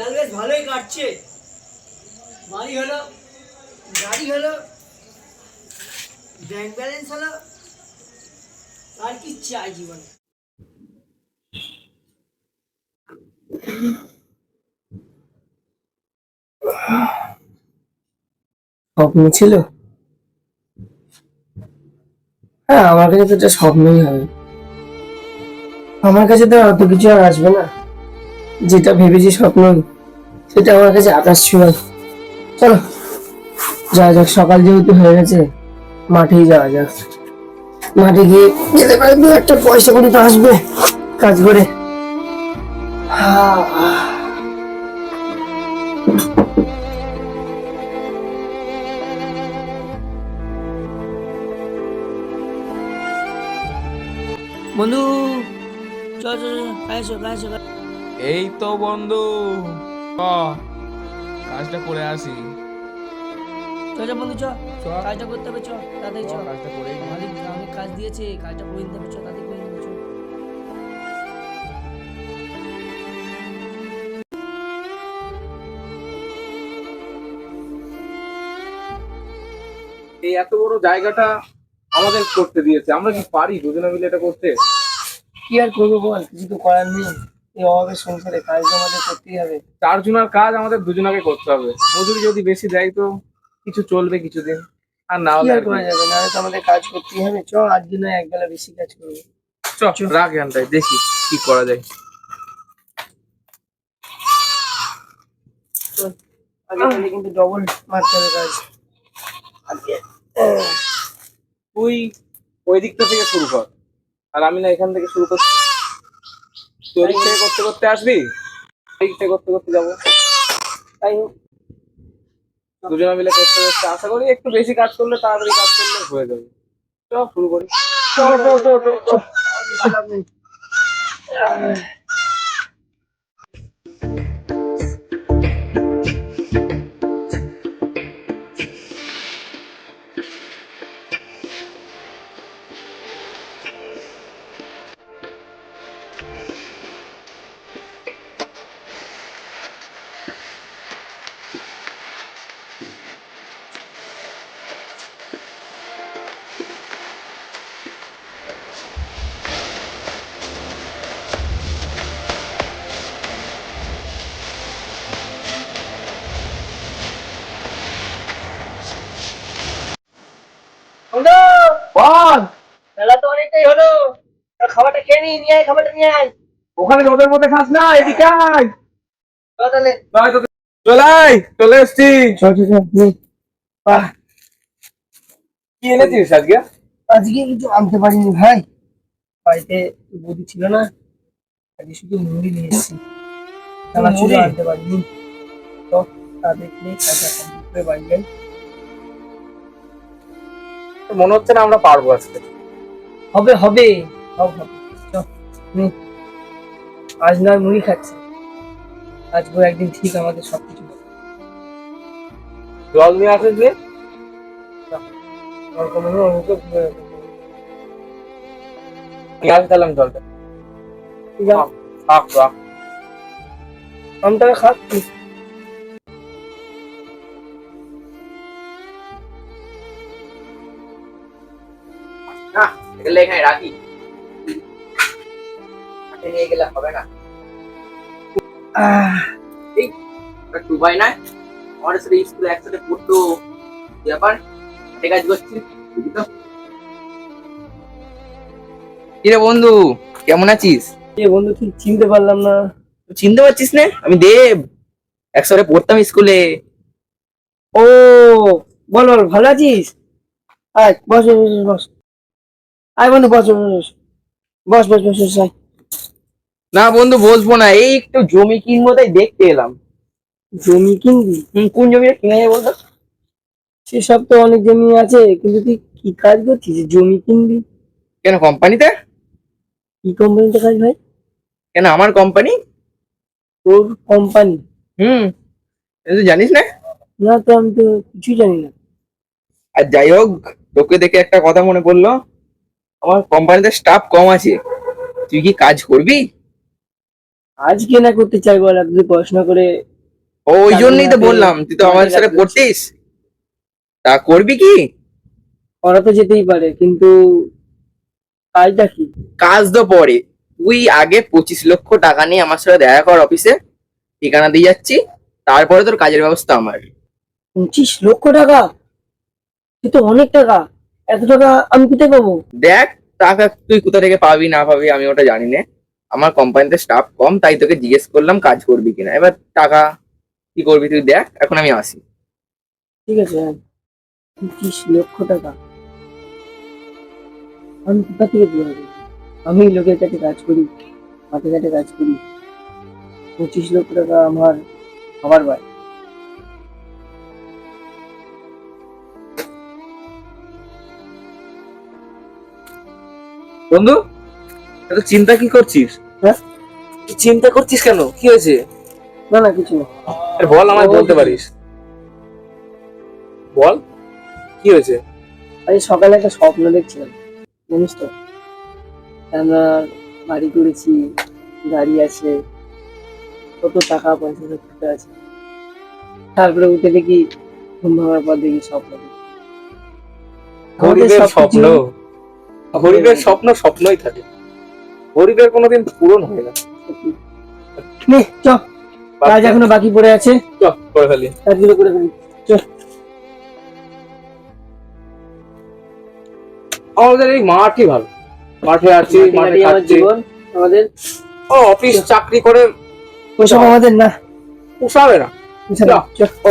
দিনকাল বেশ ভালোই কাটছে। বাড়ি হলো, গাড়ি হলো, ব্যাংক ব্যালেন্স হলো, আর কি চাই জীবনে। স্বপ্ন ছিল। হ্যাঁ, আমার কাছে তো এটা স্বপ্নই হবে। আমার কাছে তো অত কিছু আর আসবে না। যেটা ভেবেছি স্বপ্ন, সেটা আমার কাছে আকাশ ছোঁয়াই। চলো যাওয়া যাক, সকাল যেহেতু হয়ে গেছে, মাঠেই যাওয়া যাক। মাঠে গিয়ে যেতে পারে দু একটা পয়সা করে তো আসবে কাজ করে। বন্ধু চল চল খাইছো খাইছো। এই তো বন্ধু, চ, কাজটা করে আসি। চল বন্ধু চ, চ। কাজটা করতে হবে। চ তাড়াতাড়ি চ, কাজটা করেই নি। মালিক অনেক কাজ দিয়েছে, কাজটা করে নিতে হবে। চ তাড়াতাড়ি করে নিতে হবে। চ। এই এত বড় জায়গাটা আমাদের করতে দিয়েছে, আমরা কি পারি দুজনে মিলে এটা করতে? কি আর করবো বল, কিছু তো করার নেই। এই অভাবের সংসারে কাজ তো আমাদের করতেই হবে। চারজনের কাজ আমাদের দুজনাকে করতে হবে। মজুরি যদি বেশি দেয় তো কিছু চলবে কিছুদিন, আর না কি হলে আর আর কি। করা যাবে, না তো আমাদের কাজ করতেই হবে। চ, আজকে নয় একবেলা বেশি কাজ করবো। চ রাখ এখানটায়, দেখি কি করা যায়। চল, আগে তাহলে কিন্তু ডবল মারতে হবে কাজ আজকে। তুই ওই দিকটা থেকে শুরু কর, আর আমি না এখান থেকে শুরু করছি। তুই ওই দিক থেকে করতে করতে আসবি, এই দিক থেকে করতে করতে যাবো। তাই হোক। দুজনে মিলে করতে করতে আশা করি একটু বেশি কাজ করলে, তাড়াতাড়ি কাজ করলে হয়ে যাবে। চল শুরু করি। চল চল চল চল চল। বন্ধু, বল। বেলা তো অনেকটাই হলো, খাবারটা খেয়ে নিয়ে আয়, খাবারটা নিয়ে আয়। ওখানে রোদের মধ্যে খাস না, এদিকে আয়। চল তাহলে। চলে আয়, চলে এসছি। চল চল চল, নে। বাহ, কি এনেছিস আজকে? আজকে কিছু আনতে পারিনি ভাই, বাড়িতে বৌদি ছিল না। আজকে শুধু মুড়ি নিয়ে এসেছি, চানাচুর মুড়ি? আনতে পারিনি। তো তাদের খেয়ে কাজটা কমপ্লিট করে বাড়ি যাই। মনে হচ্ছে না আমরা পারবো আজকে। হবে হবে, সব হবে। চল, নে। আজ নয় মুড়ি খাচ্ছি, আজকে একদিন ঠিক আমাদের সবকিছু হবে। জল নিয়ে আসিস নি? অল্প মনে হয় অল্প করে হবে। নিয়ে আসি তাহলে আমি জলটা। ঠিক আছে, রাখ রাখ। আমি তাহলে খাচ্ছি। না, এগুলো এখানে রাখি, হাতে নিয়ে গেলে হবে না। আহ, এই দুবাই না, আমাদের সাথে স্কুলে একসাথে পড়তো, ব্যাপার হাতে কাজ করছি, বুঝলি তো? কিরে বন্ধু, কেমন আছিস? এ বন্ধু ঠিক চিনতে পারলাম না। তুই চিনতে পারছিস না? আমি দেব, একসাথে পড়তাম স্কুলে। ও, বল বল, ভালো আছিস? আয় বস বস বস বস। আয় বন্ধু, বস বস বস বস বস বস বস, আয়। না বন্ধু বসবো না, এই একটু জমি কিনবো তাই দেখতে এলাম। জমি কিনবি? কোন জমিটা কিনা যায় বলতো? সেসব তো অনেক জমি আছে, কিন্তু তুই কি কাজ করছিস যে জমি কিনবি? কেন কোম্পানিতে? কি কোম্পানিতে কাজ ভাই? কেন আমার কোম্পানি? তোর কোম্পানি? হুম, তুই তো জানিস না। না তো, আমি তো কিছুই জানি না। আর যাই হোক, তোকে দেখে একটা কথা মনে পড়লো, আমার কোম্পানিতে স্টাফ কম আছে, তুই কি কাজ করবি? আজ কে না করতে চাই বল, তুই পড়াশোনা করে ওই জন্যই তো বললাম, তুই তো আমাদের সাথে পড়তিস, তা করবি কি? ওরা তো যেতেই পারে, কিন্তু কাজটা কি? কাজ তো পরে, তুই আগে 25 লক্ষ টাকা নিয়ে আমার সাথে দেখা কর অফিসে, ঠিকানা দিয়ে যাচ্ছি, তারপরে তোর কাজের ব্যবস্থা আমার। 25 লক্ষ টাকা? এ তো অনেক টাকা। এত টাকা আমি কোথায় পাবো? দেখ, টাকা তুই কোথা থেকে পাবি না পাবি আমি ওটা জানি না, আমার কোম্পানিতে স্টাফ কম, তাই তোকে জিজ্ঞেস করলাম কাজ করবি কিনা। এবার টাকা কি করবি তুই দেখ, এখন আমি আসি। ঠিক আছে, 25 লক্ষ টাকা আমি কোথা থেকে দেবো? আমি লোকের কাছে কাজ করি, মাঠে ঘাটে কাজ করি, 25 লক্ষ টাকা আমার খাবার ভাই। বন্ধু, এত চিন্তা কি করছিস? হ্যাঁ? তুই চিন্তা করছিস কেন, কি হয়েছে? না না, কিছু না। আরে বল, আমায় বলতে পারিস, বল কি হয়েছে। আজ সকালে একটা স্বপ্ন দেখছিলাম, জানিস তো, আমরা বাড়ি করেছি, গাড়ি আছে, কত টাকা পয়সা সব কিছু আছে। তারপরে উঠে দেখি, ঘুম ভাঙার পর দেখি স্বপ্ন দেখি। আমাদের গরিবের সবকিছু স্বপ্ন, গরিবের স্বপ্ন স্বপ্নই থাকে, গরিবের কোনোদিন পূরণ হয় না। নে চ, কাজ এখনো বাকি পড়ে আছে, চল করে ফেলি। কাজগুলো করে ফেলি। চল। আমাদের এই মাঠই ভালো, মাঠে আছি, মাটি মাঠে মাটি আমার খাচ্ছি। জীবন, আমাদের ও অফিস চাকরি করে ওসব আমাদের না। পোষাবে না। চল। ও